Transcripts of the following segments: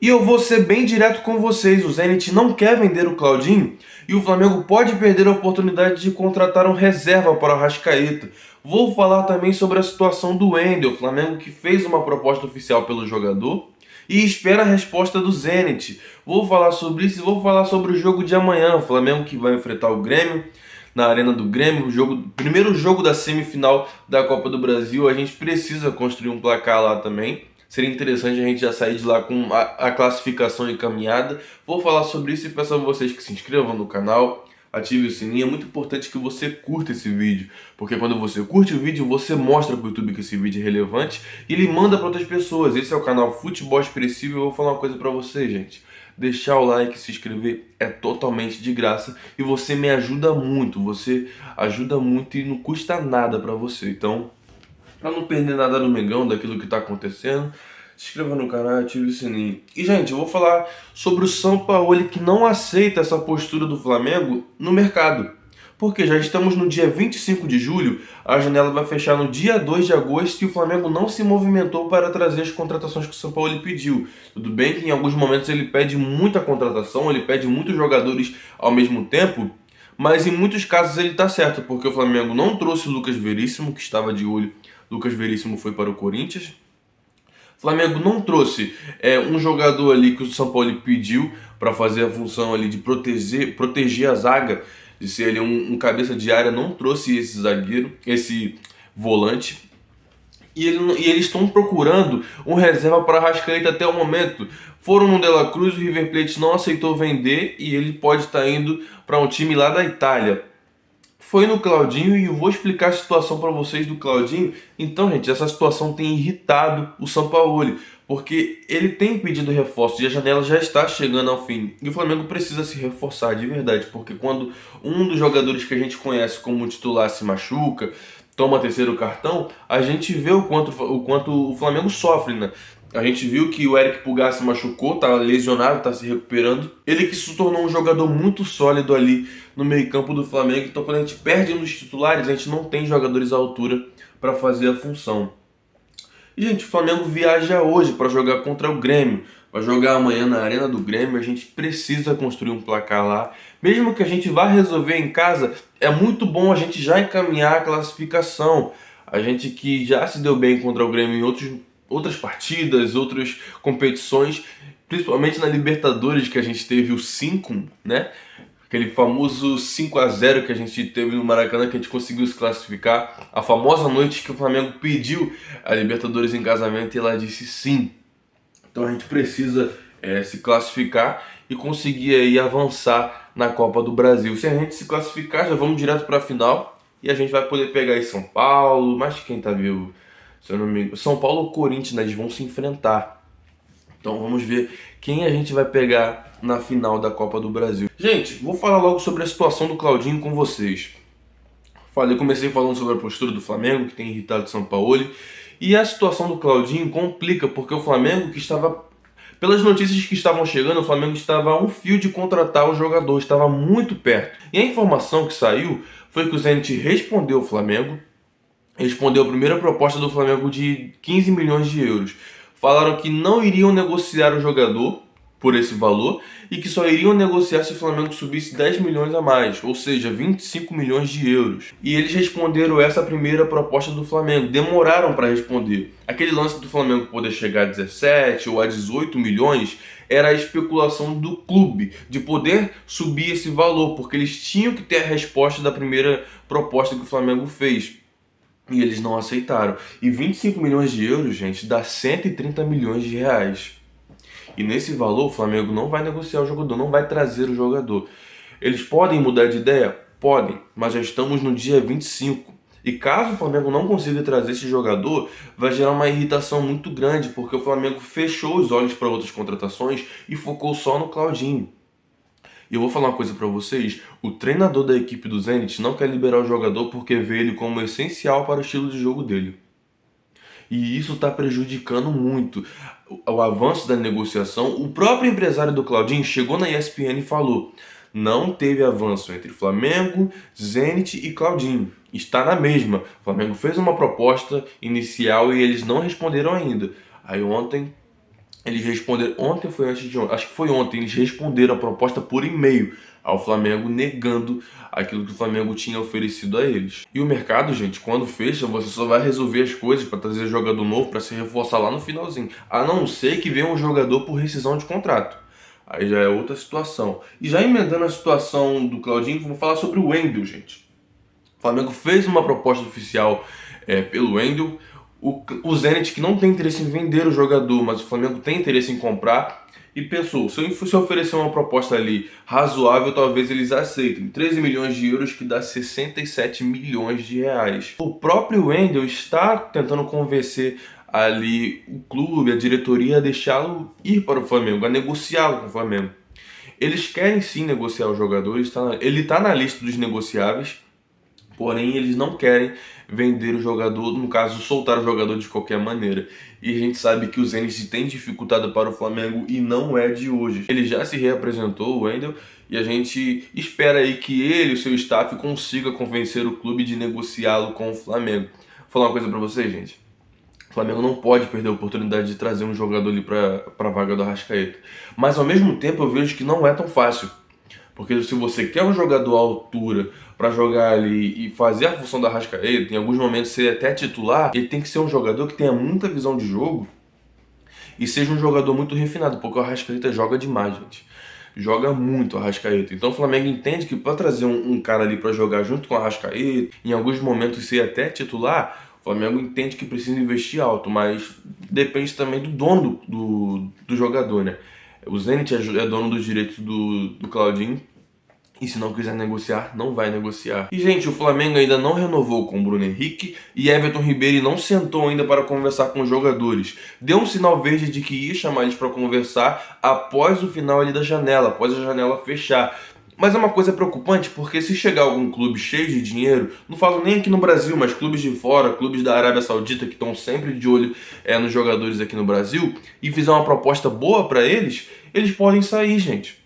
E eu vou ser bem direto com vocês, o Zenit não quer vender o Claudinho e o Flamengo pode perder a oportunidade de contratar um reserva para o Arrascaeta. Vou falar também sobre a situação do Wendel, o Flamengo que fez uma proposta oficial pelo jogador e espera a resposta do Zenit. Vou falar sobre isso e vou falar sobre o jogo de amanhã, o Flamengo que vai enfrentar o Grêmio na Arena do Grêmio, primeiro jogo da semifinal da Copa do Brasil. A gente precisa construir um placar lá também. Seria interessante a gente já sair de lá com a classificação encaminhada. Vou falar sobre isso e peço a vocês que se inscrevam no canal, ative o sininho. É muito importante que você curta esse vídeo, porque quando você curte o vídeo, você mostra para o YouTube que esse vídeo é relevante e ele manda para outras pessoas. Esse é o canal Futebol Expressivo. Eu vou falar uma coisa para vocês, gente. Deixar o like, se inscrever é totalmente de graça e você me ajuda muito. Você ajuda muito e não custa nada para você. Então, para não perder nada no Mengão, daquilo que está acontecendo, se inscreva no canal e ative o sininho. E, gente, eu vou falar sobre o Sampaoli que não aceita essa postura do Flamengo no mercado. Porque já estamos no dia 25 de julho, a janela vai fechar no dia 2 de agosto e o Flamengo não se movimentou para trazer as contratações que o Sampaoli pediu. Tudo bem que em alguns momentos ele pede muita contratação, ele pede muitos jogadores ao mesmo tempo, mas em muitos casos ele está certo, porque o Flamengo não trouxe o Lucas Veríssimo, que estava de olho. Lucas Veríssimo foi para o Corinthians. O Flamengo não trouxe um jogador ali que o São Paulo pediu para fazer a função ali de proteger a zaga, de ser ali um cabeça de área. Não trouxe esse zagueiro, esse volante. E eles estão procurando um reserva para Arrascaeta até o momento. Foram no De La Cruz, o River Plate não aceitou vender e ele pode estar indo para um time lá da Itália. Foi no Claudinho e eu vou explicar a situação para vocês do Claudinho. Então, gente, essa situação tem irritado o Sampaoli, porque ele tem pedido reforço e a janela já está chegando ao fim. E o Flamengo precisa se reforçar de verdade, porque quando um dos jogadores que a gente conhece como titular se machuca, toma terceiro cartão, a gente vê o quanto o Flamengo sofre, né? A gente viu que o Eric Pulgar se machucou, tá lesionado, tá se recuperando. Ele que se tornou um jogador muito sólido ali no meio-campo do Flamengo. Então, quando a gente perde um dos titulares, a gente não tem jogadores à altura para fazer a função. E, gente, o Flamengo viaja hoje para jogar contra o Grêmio. Vai jogar amanhã na Arena do Grêmio. A gente precisa construir um placar lá. Mesmo que a gente vá resolver em casa, é muito bom a gente já encaminhar a classificação. A gente que já se deu bem contra o Grêmio em outras partidas, outras competições, principalmente na Libertadores, que a gente teve o 5, né? Aquele famoso 5-0 que a gente teve no Maracanã, que a gente conseguiu se classificar. A famosa noite que o Flamengo pediu a Libertadores em casamento e ela disse sim. Então a gente precisa se classificar e conseguir aí avançar na Copa do Brasil. Se a gente se classificar, já vamos direto para a final e a gente vai poder pegar aí São Paulo, mas quem tá vivo? Se eu não me engano, São Paulo ou Corinthians, né? Eles vão se enfrentar. Então vamos ver quem a gente vai pegar na final da Copa do Brasil. Gente, vou falar logo sobre a situação do Claudinho com vocês. Comecei falando sobre a postura do Flamengo, que tem irritado o Sampaoli. E a situação do Claudinho complica, porque o Flamengo que estava... Pelas notícias que estavam chegando, o Flamengo estava a um fio de contratar o jogador, estava muito perto. E a informação que saiu foi que o Zenit respondeu ao Flamengo, respondeu a primeira proposta do Flamengo de 15 milhões de euros. Falaram que não iriam negociar o jogador por esse valor e que só iriam negociar se o Flamengo subisse 10 milhões a mais, ou seja, 25 milhões de euros. E eles responderam essa primeira proposta do Flamengo, demoraram para responder. Aquele lance do Flamengo poder chegar a 17 ou a 18 milhões era a especulação do clube de poder subir esse valor, porque eles tinham que ter a resposta da primeira proposta que o Flamengo fez. E eles não aceitaram. E 25 milhões de euros, gente, dá 130 milhões de reais. E nesse valor, o Flamengo não vai negociar o jogador, não vai trazer o jogador. Eles podem mudar de ideia? Podem, mas já estamos no dia 25. E caso o Flamengo não consiga trazer esse jogador, vai gerar uma irritação muito grande, porque o Flamengo fechou os olhos para outras contratações e focou só no Claudinho. E eu vou falar uma coisa pra vocês, o treinador da equipe do Zenit não quer liberar o jogador porque vê ele como essencial para o estilo de jogo dele. E isso está prejudicando muito o avanço da negociação. O próprio empresário do Claudinho chegou na ESPN e falou: não teve avanço entre Flamengo, Zenit e Claudinho. Está na mesma. O Flamengo fez uma proposta inicial e eles não responderam ainda. Aí ontem Eles responderam ontem, foi antes de ontem, acho que foi ontem, eles responderam a proposta por e-mail ao Flamengo, negando aquilo que o Flamengo tinha oferecido a eles. E o mercado, gente, quando fecha, você só vai resolver as coisas para trazer jogador novo para se reforçar lá no finalzinho, a não ser que venha um jogador por rescisão de contrato. Aí já é outra situação. E já emendando a situação do Claudinho, vamos falar sobre o Wendel, gente. O Flamengo fez uma proposta oficial pelo Wendel. O Zenit, que não tem interesse em vender o jogador, mas o Flamengo tem interesse em comprar, e pensou, se eu fosse oferecer uma proposta ali razoável, talvez eles aceitem. 13 milhões de euros, que dá 67 milhões de reais. O próprio Wendel está tentando convencer ali o clube, a diretoria, a deixá-lo ir para o Flamengo, a negociá-lo com o Flamengo. Eles querem sim negociar o jogador, ele está na lista dos negociáveis, porém eles não querem vender o jogador, no caso, soltar o jogador de qualquer maneira. E a gente sabe que o Zenit tem dificultado para o Flamengo e não é de hoje. Ele já se reapresentou, o Wendel, e a gente espera aí que ele e o seu staff consiga convencer o clube de negociá-lo com o Flamengo. Vou falar uma coisa para vocês, gente. O Flamengo não pode perder a oportunidade de trazer um jogador ali para a vaga do Arrascaeta. Mas ao mesmo tempo eu vejo que não é tão fácil. Porque se você quer um jogador à altura para jogar ali e fazer a função da Arrascaeta, em alguns momentos ser até titular, ele tem que ser um jogador que tenha muita visão de jogo e seja um jogador muito refinado, porque o Arrascaeta joga demais, gente. Joga muito o Arrascaeta. Então o Flamengo entende que para trazer um cara ali para jogar junto com o Arrascaeta, em alguns momentos ser até titular, o Flamengo entende que precisa investir alto, mas depende também do dono do jogador, né? O Zenit é dono dos direitos do Claudinho. E se não quiser negociar, não vai negociar. E, gente, o Flamengo ainda não renovou com o Bruno Henrique e Everton Ribeiro não sentou ainda para conversar com os jogadores. Deu um sinal verde de que ia chamar eles para conversar após o final ali da janela, após a janela fechar. Mas é uma coisa preocupante, porque se chegar algum clube cheio de dinheiro, não falo nem aqui no Brasil, mas clubes de fora, clubes da Arábia Saudita que estão sempre de olho nos jogadores aqui no Brasil, e fizer uma proposta boa para eles, eles podem sair, gente.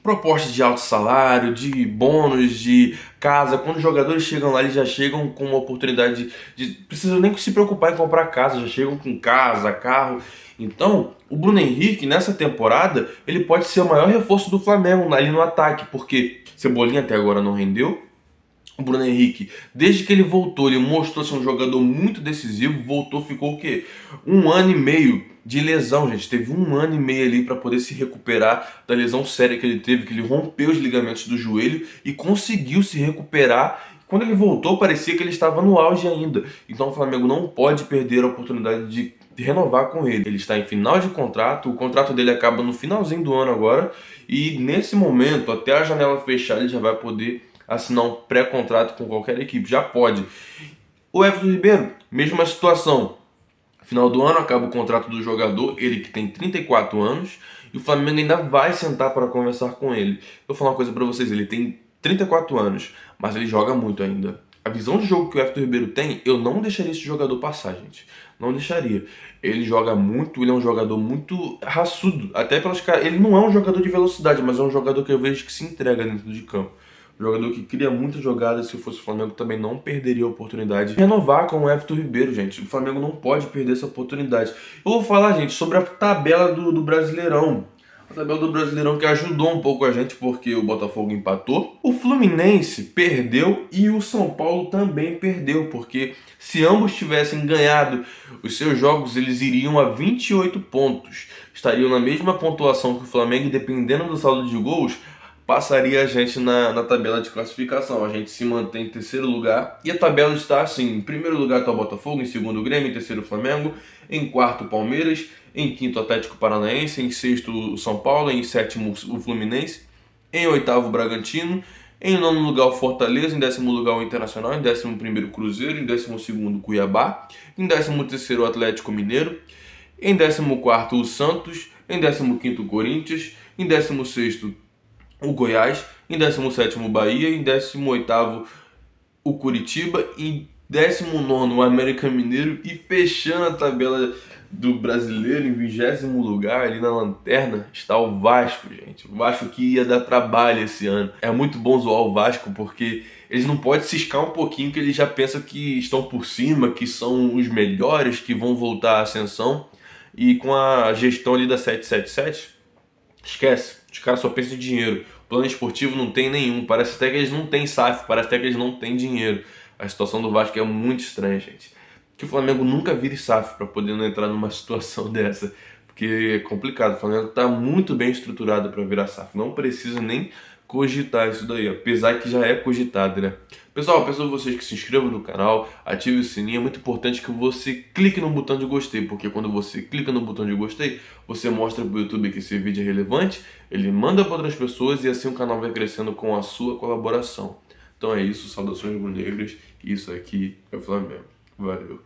Propostas de alto salário, de bônus, de casa. Quando os jogadores chegam lá, eles já chegam com uma oportunidade de precisam nem se preocupar em comprar casa, já chegam com casa, carro. Então, o Bruno Henrique, nessa temporada, ele pode ser o maior reforço do Flamengo ali no ataque, porque Cebolinha até agora não rendeu. O Bruno Henrique, desde que ele voltou, ele mostrou ser um jogador muito decisivo. Voltou, ficou o quê? 1 ano e meio de lesão, gente. Teve 1 ano e meio ali para poder se recuperar da lesão séria que ele teve, que ele rompeu os ligamentos do joelho e conseguiu se recuperar. Quando ele voltou, parecia que ele estava no auge ainda. Então o Flamengo não pode perder a oportunidade de renovar com ele. Ele está em final de contrato, o contrato dele acaba no finalzinho do ano agora, e nesse momento, até a janela fechar, ele já vai poder assinar um pré-contrato com qualquer equipe, já pode. O Everton Ribeiro, mesma situação. Final do ano acaba o contrato do jogador, ele que tem 34 anos, e o Flamengo ainda vai sentar para conversar com ele. Eu vou falar uma coisa para vocês, ele tem 34 anos, mas ele joga muito ainda. A visão de jogo que o Everton Ribeiro tem, eu não deixaria esse jogador passar, gente. Não deixaria. Ele joga muito, ele é um jogador muito raçudo. Até pelas caras. Ele não é um jogador de velocidade, mas é um jogador que eu vejo que se entrega dentro de campo. Jogador que cria muitas jogadas. Se eu fosse o Flamengo, também não perderia a oportunidade de renovar com o Everton Ribeiro, gente. O Flamengo não pode perder essa oportunidade. Eu vou falar, gente, sobre a tabela do Brasileirão. A tabela do Brasileirão que ajudou um pouco a gente, porque o Botafogo empatou, o Fluminense perdeu e o São Paulo também perdeu, porque se ambos tivessem ganhado os seus jogos, eles iriam a 28 pontos. Estariam na mesma pontuação que o Flamengo, e dependendo do saldo de gols, passaria a gente na tabela de classificação. A gente se mantém em terceiro lugar e a tabela está assim: em primeiro lugar está o Botafogo, em segundo o Grêmio, em terceiro o Flamengo, em quarto o Palmeiras, em quinto o Atlético Paranaense, em sexto o São Paulo, em sétimo o Fluminense, em oitavo o Bragantino, em nono lugar o Fortaleza, em décimo lugar o Internacional, em décimo primeiro o Cruzeiro, em décimo segundo o Cuiabá, em décimo terceiro o Atlético Mineiro, em décimo quarto o Santos, em décimo quinto o Corinthians, em décimo sexto o Goiás, em 17º o Bahia, em 18º o Curitiba, em 19º o América Mineiro, e fechando a tabela do brasileiro, em 20º lugar, ali na lanterna, está o Vasco, gente. O Vasco que ia dar trabalho esse ano. É muito bom zoar o Vasco, porque eles não podem ciscar um pouquinho, que eles já pensam que estão por cima, que são os melhores, que vão voltar à ascensão. e com a gestão ali da 777, esquece. Os caras só pensam em dinheiro. Plano esportivo não tem nenhum. Parece até que eles não têm SAF, parece até que eles não têm dinheiro. A situação do Vasco é muito estranha, gente. Que o Flamengo nunca vire SAF para poder não entrar numa situação dessa. Porque é complicado. O Flamengo está muito bem estruturado para virar SAF. Não precisa nem cogitar isso daí, apesar que já é cogitado, né? Pessoal, peço a vocês que se inscrevam no canal, ative o sininho. É muito importante que você clique no botão de gostei, porque quando você clica no botão de gostei, você mostra para o YouTube que esse vídeo é relevante, ele manda para outras pessoas e assim o canal vai crescendo com a sua colaboração. Então é isso, saudações rubro-negras, isso aqui é o Flamengo. Valeu.